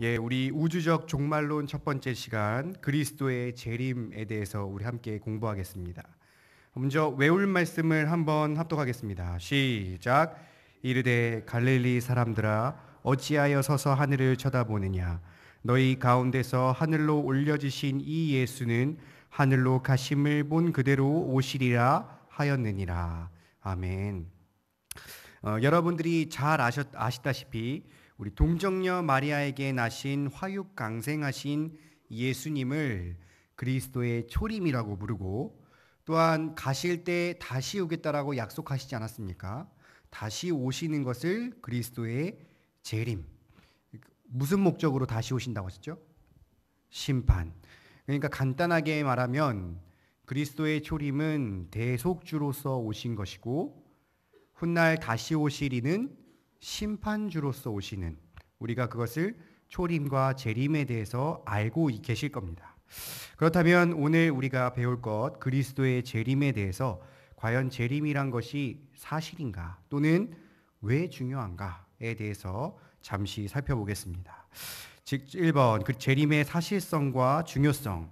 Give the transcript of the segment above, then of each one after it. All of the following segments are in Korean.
예, 우리 우주적 종말론 첫 번째 시간 그리스도의 재림에 대해서 우리 함께 공부하겠습니다. 먼저 외울 말씀을 한번 합독하겠습니다. 시작. 이르되 갈릴리 사람들아 어찌하여 서서 하늘을 쳐다보느냐 너희 가운데서 하늘로 올려지신 이 예수는 하늘로 가심을 본 그대로 오시리라 하였느니라. 아멘. 여러분들이 잘 아시다시피 우리 동정녀 마리아에게 나신 화육강생하신 예수님을 그리스도의 초림이라고 부르고, 또한 가실 때 다시 오겠다라고 약속하시지 않았습니까? 다시 오시는 것을 그리스도의 재림. 무슨 목적으로 다시 오신다고 하셨죠? 심판. 그러니까 간단하게 말하면 그리스도의 초림은 대속주로서 오신 것이고, 훗날 다시 오실 이는 심판주로서 오시는, 우리가 그것을 초림과 재림에 대해서 알고 계실 겁니다. 그렇다면 오늘 우리가 배울 것 그리스도의 재림에 대해서 과연 재림이란 것이 사실인가 또는 왜 중요한가에 대해서 잠시 살펴보겠습니다. 즉 1번 그 재림의 사실성과 중요성.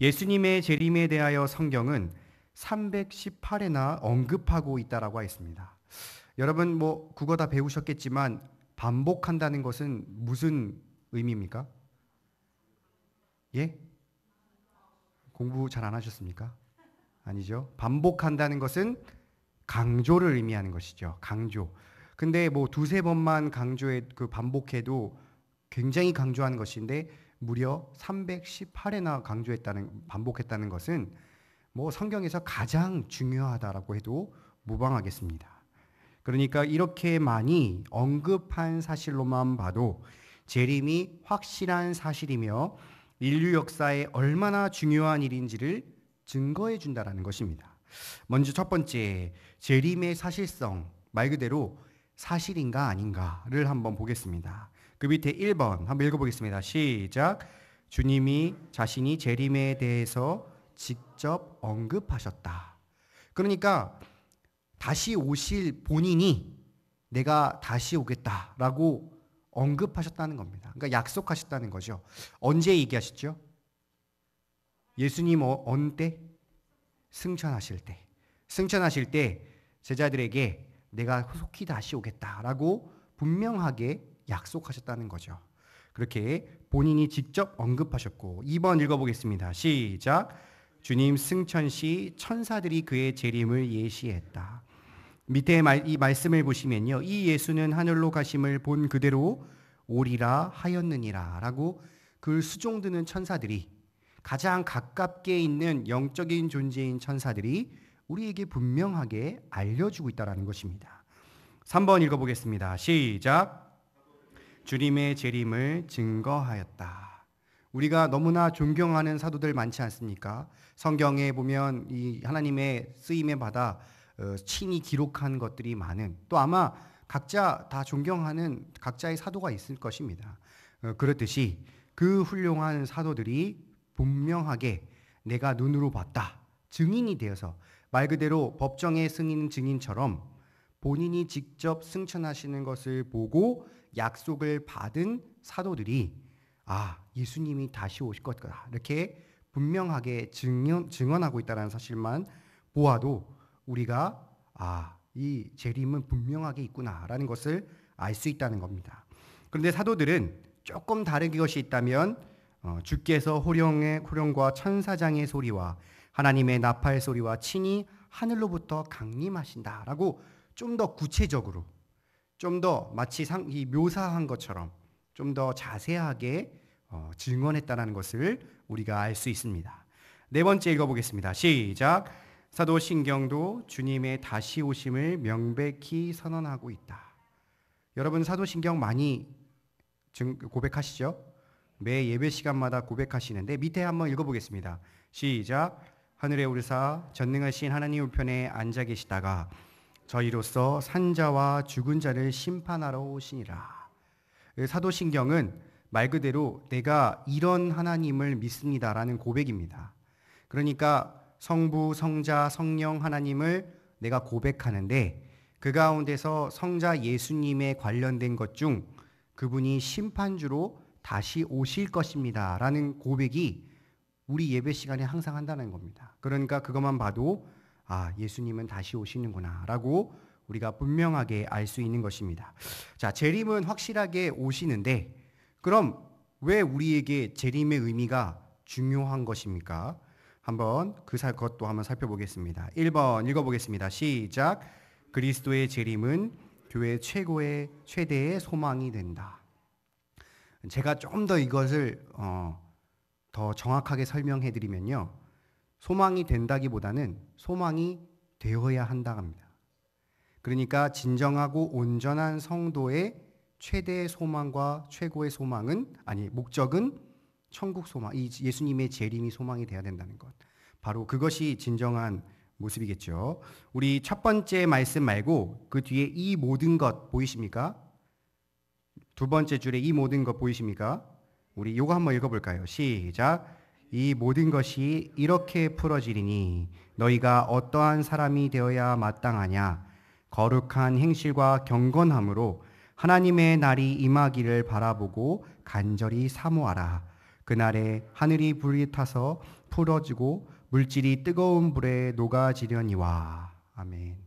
예수님의 재림에 대하여 성경은 318회나 언급하고 있다라고 했습니다. 여러분 국어 다 배우셨겠지만 반복한다는 것은 무슨 의미입니까? 예? 공부 잘 안 하셨습니까? 아니죠. 반복한다는 것은 강조를 의미하는 것이죠. 강조. 근데 두세 번만 반복해도 굉장히 강조하는 것인데 무려 318회나 반복했다는 것은 성경에서 가장 중요하다라고 해도 무방하겠습니다. 그러니까 이렇게 많이 언급한 사실로만 봐도 재림이 확실한 사실이며 인류 역사에 얼마나 중요한 일인지를 증거해 준다라는 것입니다. 먼저 첫 번째, 재림의 사실성, 말 그대로 사실인가 아닌가를 한번 보겠습니다. 그 밑에 1번 한번 읽어보겠습니다. 시작. 주님이 자신이 재림에 대해서 직접 언급하셨다. 그러니까 다시 오실 본인이 내가 다시 오겠다라고 언급하셨다는 겁니다. 그러니까 약속하셨다는 거죠. 언제 얘기하셨죠? 예수님 어느 때? 승천하실 때. 승천하실 때 제자들에게 내가 속히 다시 오겠다라고 분명하게 약속하셨다는 거죠. 그렇게 본인이 직접 언급하셨고, 2번 읽어보겠습니다. 시작. 주님 승천 시 천사들이 그의 재림을 예시했다. 밑에 이 말씀을 보시면요, 이 예수는 하늘로 가심을 본 그대로 오리라 하였느니라 라고 그 수종드는 천사들이, 가장 가깝게 있는 영적인 존재인 천사들이 우리에게 분명하게 알려주고 있다는 것입니다. 3번 읽어보겠습니다. 시작. 주님의 재림을 증거하였다. 우리가 너무나 존경하는 사도들 많지 않습니까? 성경에 보면 이 하나님의 쓰임에 받아 친히 기록한 것들이 많은, 또 아마 각자 다 존경하는 각자의 사도가 있을 것입니다. 그렇듯이 그 훌륭한 사도들이 분명하게 내가 눈으로 봤다, 증인이 되어서 말 그대로 법정의 승인 증인처럼 본인이 직접 승천하시는 것을 보고 약속을 받은 사도들이 예수님이 다시 오실 것 같다, 이렇게 분명하게 증언하고 있다는 사실만 보아도 우리가 이 재림은 분명하게 있구나라는 것을 알 수 있다는 겁니다. 그런데 사도들은 조금 다른 것이 있다면 주께서 호령과 천사장의 소리와 하나님의 나팔 소리와 친히 하늘로부터 강림하신다라고 좀 더 구체적으로, 좀 더 마치 묘사한 것처럼 좀 더 자세하게 증언했다는 것을 우리가 알 수 있습니다. 네 번째 읽어보겠습니다. 시작. 사도신경도 주님의 다시 오심을 명백히 선언하고 있다. 여러분 사도신경 많이 고백하시죠? 매 예배 시간마다 고백하시는데 밑에 한번 읽어보겠습니다. 시작. 하늘에 오르사 전능하신 하나님 우편에 앉아 계시다가 저희로서 산자와 죽은 자를 심판하러 오시니라. 사도신경은 말 그대로 내가 이런 하나님을 믿습니다라는 고백입니다. 그러니까 성부, 성자, 성령 하나님을 내가 고백하는데 그 가운데서 성자 예수님에 관련된 것 중 그분이 심판주로 다시 오실 것입니다 라는 고백이 우리 예배 시간에 항상 한다는 겁니다. 그러니까 그것만 봐도 예수님은 다시 오시는구나 라고 우리가 분명하게 알 수 있는 것입니다. 자, 재림은 확실하게 오시는데 그럼 왜 우리에게 재림의 의미가 중요한 것입니까? 한번 그것도 한번 살펴보겠습니다. 1번 읽어보겠습니다. 시작. 그리스도의 재림은 교회 최대의 소망이 된다. 제가 좀 더 이것을 더 정확하게 설명해 드리면요. 소망이 된다기보다는 소망이 되어야 한다 합니다. 그러니까 진정하고 온전한 성도의 최대의 소망과 최고의 목적은 천국 소망, 이 예수님의 재림이 소망이 되어야 된다는 것. 바로 그것이 진정한 모습이겠죠. 우리 첫 번째 말씀 말고 그 뒤에 이 모든 것 보이십니까? 두 번째 줄에 이 모든 것 보이십니까? 우리 요거 한번 읽어볼까요? 시작. 이 모든 것이 이렇게 풀어지리니 너희가 어떠한 사람이 되어야 마땅하냐? 거룩한 행실과 경건함으로 하나님의 날이 임하기를 바라보고 간절히 사모하라. 그날에 하늘이 불이 타서 풀어지고 물질이 뜨거운 불에 녹아지려니와. 아멘.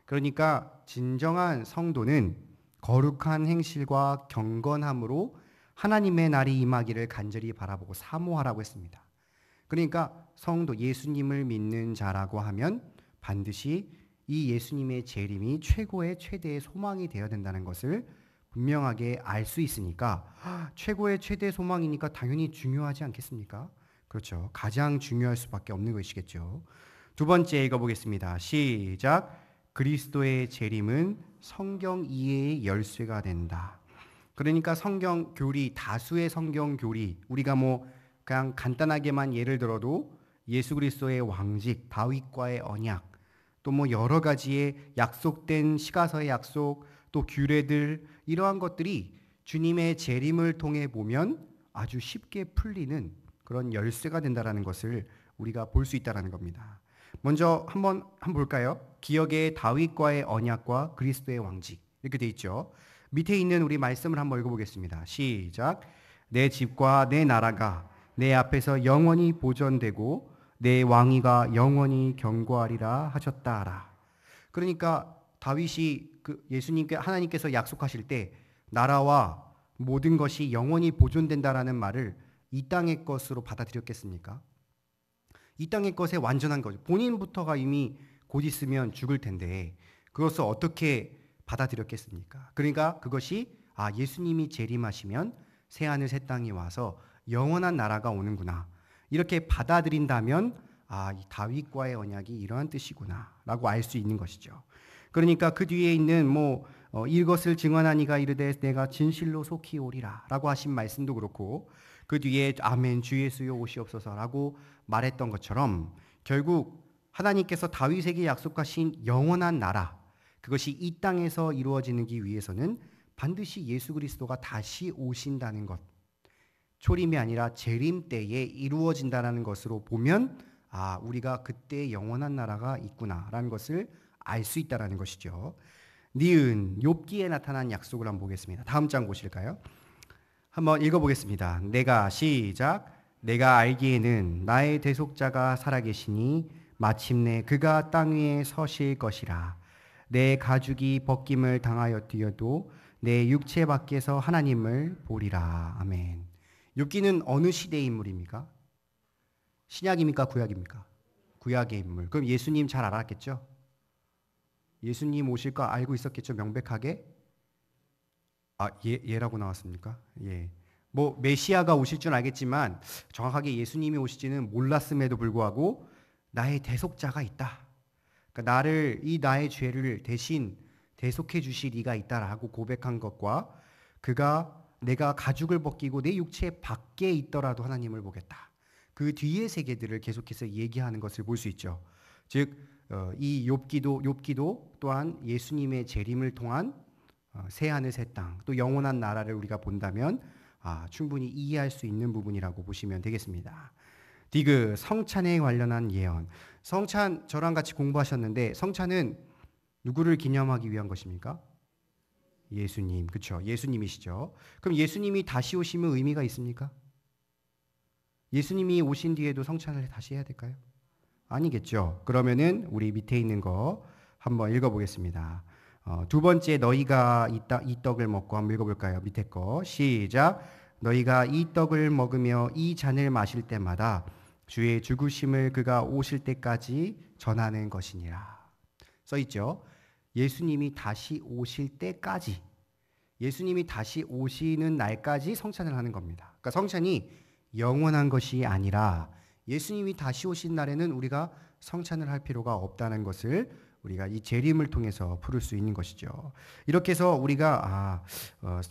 그러니까 진정한 성도는 거룩한 행실과 경건함으로 하나님의 날이 임하기를 간절히 바라보고 사모하라고 했습니다. 그러니까 성도 예수님을 믿는 자라고 하면 반드시 이 예수님의 재림이 최대의 소망이 되어야 된다는 것을 분명하게 알 수 있으니까 최대의 소망이니까 당연히 중요하지 않겠습니까? 그렇죠. 가장 중요할 수밖에 없는 것이겠죠. 두 번째 읽어보겠습니다. 시작. 그리스도의 재림은 성경 이해의 열쇠가 된다. 그러니까 성경 교리, 다수의 성경 교리, 우리가 그냥 간단하게만 예를 들어도 예수 그리스도의 왕직, 다윗과의 언약, 또 여러 가지의 약속된 시가서의 약속, 또 규례들, 이러한 것들이 주님의 재림을 통해 보면 아주 쉽게 풀리는 그런 열쇠가 된다라는 것을 우리가 볼 수 있다라는 겁니다. 먼저 한번 볼까요? 기억의 다윗과의 언약과 그리스도의 왕직, 이렇게 돼 있죠. 밑에 있는 우리 말씀을 한번 읽어보겠습니다. 시작. 내 집과 내 나라가 내 앞에서 영원히 보존되고 내 왕위가 영원히 견고하리라 하셨다라. 그러니까 다윗이 예수님께 하나님께서 약속하실 때 나라와 모든 것이 영원히 보존된다라는 말을 이 땅의 것으로 받아들였겠습니까? 이 땅의 것에 완전한 거죠. 본인부터가 이미 곧 있으면 죽을 텐데 그것을 어떻게 받아들였겠습니까? 그러니까 그것이 예수님이 재림하시면 새하늘 새 땅이 와서 영원한 나라가 오는구나. 이렇게 받아들인다면 이 다윗과의 언약이 이러한 뜻이구나라고 알 수 있는 것이죠. 그러니까 그 뒤에 있는 이것을 증언하니가 이르되 내가 진실로 속히 오리라라고 하신 말씀도 그렇고 그 뒤에 아멘 주 예수여 오시옵소서라고 말했던 것처럼 결국 하나님께서 다윗에게 약속하신 영원한 나라, 그것이 이 땅에서 이루어지기 위해서는 반드시 예수 그리스도가 다시 오신다는 것, 초림이 아니라 재림 때에 이루어진다는 것으로 보면 우리가 그때 영원한 나라가 있구나라는 것을 알 수 있다는 것이죠. 니은 욥기에 나타난 약속을 한번 보겠습니다. 다음 장 보실까요? 한번 읽어보겠습니다. 내가 알기에는 나의 대속자가 살아계시니 마침내 그가 땅 위에 서실 것이라. 내 가죽이 벗김을 당하여 뛰어도 내 육체 밖에서 하나님을 보리라. 아멘. 욥기는 어느 시대의 인물입니까? 신약입니까? 구약입니까? 구약의 인물. 그럼 예수님 잘 알았겠죠? 예수님 오실 거 알고 있었겠죠? 명백하게? 예라고 나왔습니까? 예. 메시아가 오실 줄 알겠지만 정확하게 예수님이 오실지는 몰랐음에도 불구하고 나의 대속자가 있다. 그러니까 나의 죄를 대신 대속해 주실 이가 있다라고 고백한 것과 내가 가죽을 벗기고 내 육체 밖에 있더라도 하나님을 보겠다. 그 뒤의 세계들을 계속해서 얘기하는 것을 볼 수 있죠. 즉, 이 욥기도 또한 예수님의 재림을 통한 새하늘 새 땅, 또 영원한 나라를 우리가 본다면 충분히 이해할 수 있는 부분이라고 보시면 되겠습니다. 디귿, 성찬에 관련한 예언. 성찬 저랑 같이 공부하셨는데 성찬은 누구를 기념하기 위한 것입니까? 예수님, 그렇죠? 예수님이시죠. 그럼 예수님이 다시 오시면 의미가 있습니까? 예수님이 오신 뒤에도 성찬을 다시 해야 될까요? 아니겠죠. 그러면은 우리 밑에 있는 거 한번 읽어보겠습니다. 두 번째 너희가 이 떡을 먹고 한번 읽어볼까요? 밑에 거 시작. 너희가 이 떡을 먹으며 이 잔을 마실 때마다 주의 죽으심을 그가 오실 때까지 전하는 것이니라. 써 있죠. 예수님이 다시 오실 때까지, 예수님이 다시 오시는 날까지 성찬을 하는 겁니다. 그러니까 성찬이 영원한 것이 아니라 예수님이 다시 오신 날에는 우리가 성찬을 할 필요가 없다는 것을 우리가 이 재림을 통해서 풀을 수 있는 것이죠. 이렇게 해서 우리가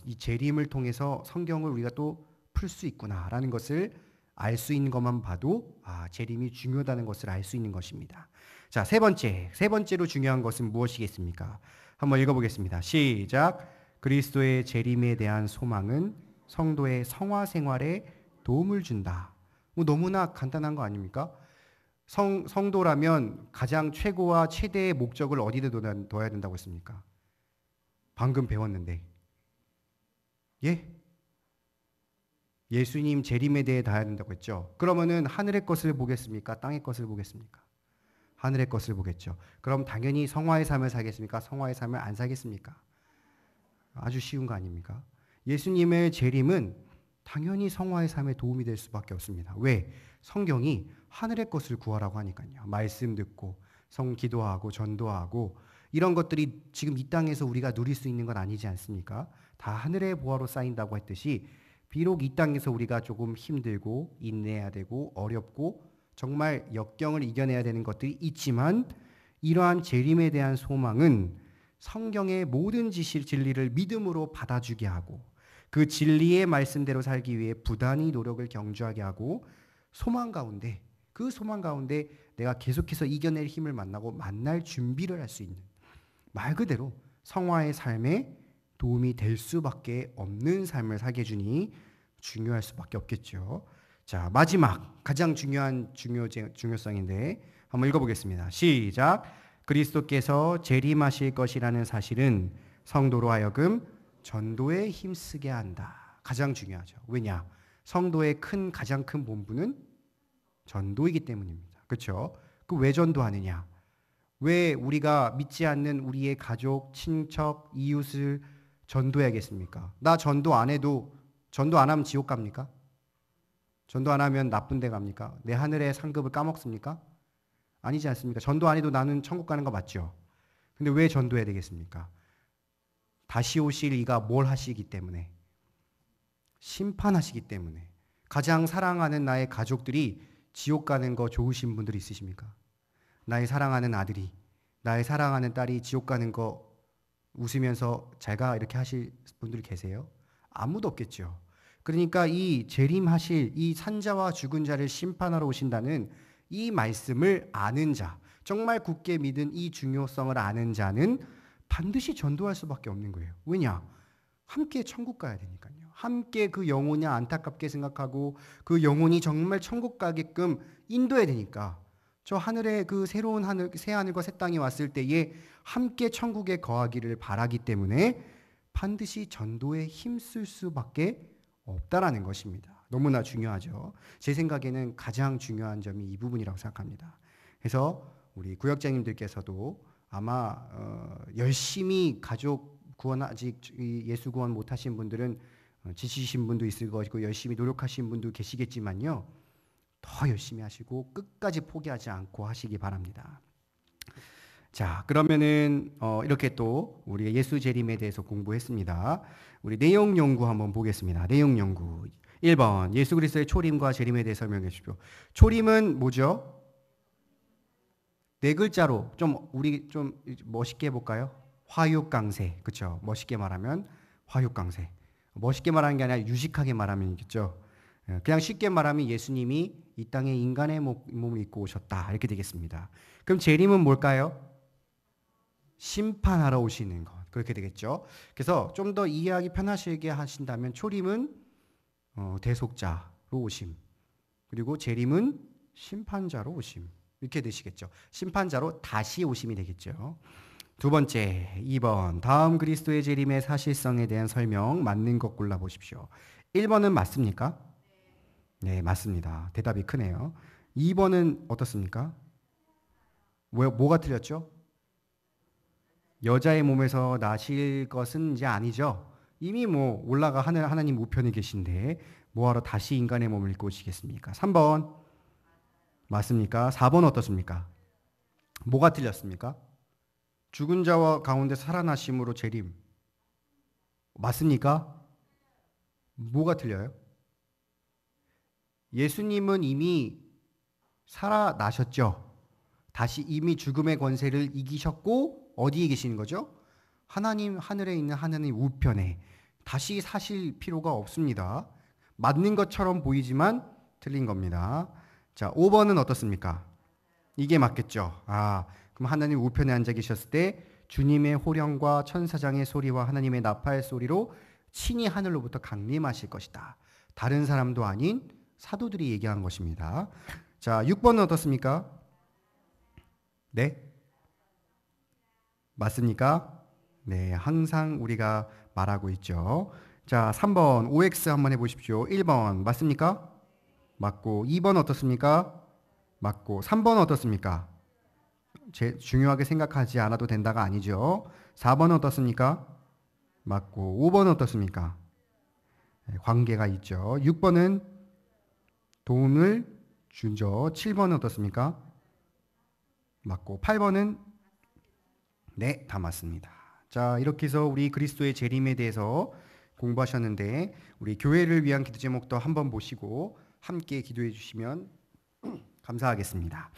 이 재림을 통해서 성경을 우리가 또 풀 수 있구나라는 것을 알 수 있는 것만 봐도 재림이 중요하다는 것을 알 수 있는 것입니다. 자, 세 번째로 중요한 것은 무엇이겠습니까? 한번 읽어보겠습니다. 시작. 그리스도의 재림에 대한 소망은 성도의 성화 생활에 도움을 준다. 너무나 간단한 거 아닙니까? 성도라면 가장 최고와 최대의 목적을 어디에 둬야 된다고 했습니까? 방금 배웠는데. 예? 예수님 재림에 대해 둬야 된다고 했죠. 그러면은 하늘의 것을 보겠습니까? 땅의 것을 보겠습니까? 하늘의 것을 보겠죠. 그럼 당연히 성화의 삶을 살겠습니까? 성화의 삶을 안 살겠습니까? 아주 쉬운 거 아닙니까? 예수님의 재림은 당연히 성화의 삶에 도움이 될 수밖에 없습니다. 왜? 성경이 하늘의 것을 구하라고 하니까요. 말씀 듣고 기도하고 전도하고 이런 것들이 지금 이 땅에서 우리가 누릴 수 있는 건 아니지 않습니까? 다 하늘의 보화로 쌓인다고 했듯이 비록 이 땅에서 우리가 조금 힘들고 인내해야 되고 어렵고 정말 역경을 이겨내야 되는 것들이 있지만 이러한 재림에 대한 소망은 성경의 모든 진리를 믿음으로 받아주게 하고 그 진리의 말씀대로 살기 위해 부단히 노력을 경주하게 하고 그 소망 가운데 내가 계속해서 이겨낼 힘을 만날 준비를 할 수 있는 말 그대로 성화의 삶에 도움이 될 수밖에 없는 삶을 살게 해주니 중요할 수밖에 없겠죠. 자, 마지막 가장 중요한 중요성인데 한번 읽어보겠습니다. 시작. 그리스도께서 재림하실 것이라는 사실은 성도로 하여금 전도에 힘쓰게 한다. 가장 중요하죠. 왜냐? 성도의 가장 큰 본분은 전도이기 때문입니다. 그렇죠? 그 왜 전도하느냐? 왜 우리가 믿지 않는 우리의 가족, 친척, 이웃을 전도해야겠습니까? 나 전도 안 하면 지옥 갑니까? 전도 안 하면 나쁜 데 갑니까? 내 하늘의 상급을 까먹습니까? 아니지 않습니까? 전도 안 해도 나는 천국 가는 거 맞죠? 근데 왜 전도해야 되겠습니까? 다시 오실 이가 뭘 하시기 때문에? 심판하시기 때문에. 가장 사랑하는 나의 가족들이 지옥 가는 거 좋으신 분들 있으십니까? 나의 사랑하는 아들이, 나의 사랑하는 딸이 지옥 가는 거 웃으면서 잘 가 이렇게 하실 분들이 계세요? 아무도 없겠죠. 그러니까 이 재림하실 이 산자와 죽은 자를 심판하러 오신다는 이 말씀을 아는 자, 정말 굳게 믿은 이 중요성을 아는 자는 반드시 전도할 수밖에 없는 거예요. 왜냐? 함께 천국 가야 되니까요. 함께 그 영혼이 안타깝게 생각하고 그 영혼이 정말 천국 가게끔 인도해야 되니까 저 하늘에 그 새로운 하늘, 새 하늘과 새 땅이 왔을 때에 함께 천국에 거하기를 바라기 때문에 반드시 전도에 힘쓸 수밖에 없다라는 것입니다. 너무나 중요하죠. 제 생각에는 가장 중요한 점이 이 부분이라고 생각합니다. 그래서 우리 구역장님들께서도 아마 열심히 가족 구원 아직 예수 구원 못하신 분들은 지치신 분도 있을 것이고 열심히 노력하신 분도 계시겠지만요. 더 열심히 하시고 끝까지 포기하지 않고 하시기 바랍니다. 자, 그러면은 이렇게 또 우리가 예수 재림에 대해서 공부했습니다. 우리 내용 연구 한번 보겠습니다. 내용 연구. 1번 예수 그리스도의 초림과 재림에 대해 설명해 주십시오. 초림은 뭐죠? 네 글자로 우리 좀 멋있게 해볼까요? 화육강세. 그렇죠? 멋있게 말하면 화육강세. 멋있게 말하는 게 아니라 유식하게 말하면 있겠죠. 그냥 쉽게 말하면 예수님이 이 땅에 인간의 몸을 입고 오셨다 이렇게 되겠습니다. 그럼 재림은 뭘까요? 심판하러 오시는 것 그렇게 되겠죠. 그래서 좀 더 이해하기 편하시게 하신다면 초림은 대속자로 오심, 그리고 재림은 심판자로 오심 이렇게 되시겠죠. 심판자로 다시 오심이 되겠죠. 두 번째, 2번. 다음 그리스도의 재림의 사실성에 대한 설명 맞는 것 골라보십시오. 1번은 맞습니까? 네, 맞습니다. 대답이 크네요. 2번은 어떻습니까? 뭐가 틀렸죠? 여자의 몸에서 나실 것은 이제 아니죠. 이미 올라가 하나님 우편에 계신데 뭐하러 다시 인간의 몸을 입고 오시겠습니까? 3번 맞습니까? 4번 어떻습니까? 뭐가 틀렸습니까? 죽은 자와 가운데 살아나심으로 재림. 맞습니까? 뭐가 틀려요? 예수님은 이미 살아나셨죠. 다시 이미 죽음의 권세를 이기셨고 어디에 계시는 거죠? 하나님 하늘에 있는 하나님 우편에 다시 사실 필요가 없습니다. 맞는 것처럼 보이지만 틀린 겁니다. 자, 5번은 어떻습니까? 이게 맞겠죠. 그럼 하나님 우편에 앉아 계셨을 때 주님의 호령과 천사장의 소리와 하나님의 나팔 소리로 친히 하늘로부터 강림하실 것이다. 다른 사람도 아닌 사도들이 얘기한 것입니다. 자, 6번은 어떻습니까? 네? 맞습니까? 네, 항상 우리가 말하고 있죠. 자, 3번 OX 한번 해보십시오. 1번 맞습니까? 맞고 2번 어떻습니까? 맞고 3번 어떻습니까? 중요하게 생각하지 않아도 된다가 아니죠. 4번 어떻습니까? 맞고 5번 어떻습니까? 네, 관계가 있죠. 6번은 돈을 주죠. 7번은 어떻습니까? 맞고 8번은 네, 다 맞습니다. 자, 이렇게 해서 우리 그리스도의 재림에 대해서 공부하셨는데 우리 교회를 위한 기도 제목도 한번 보시고 함께 기도해 주시면 감사하겠습니다.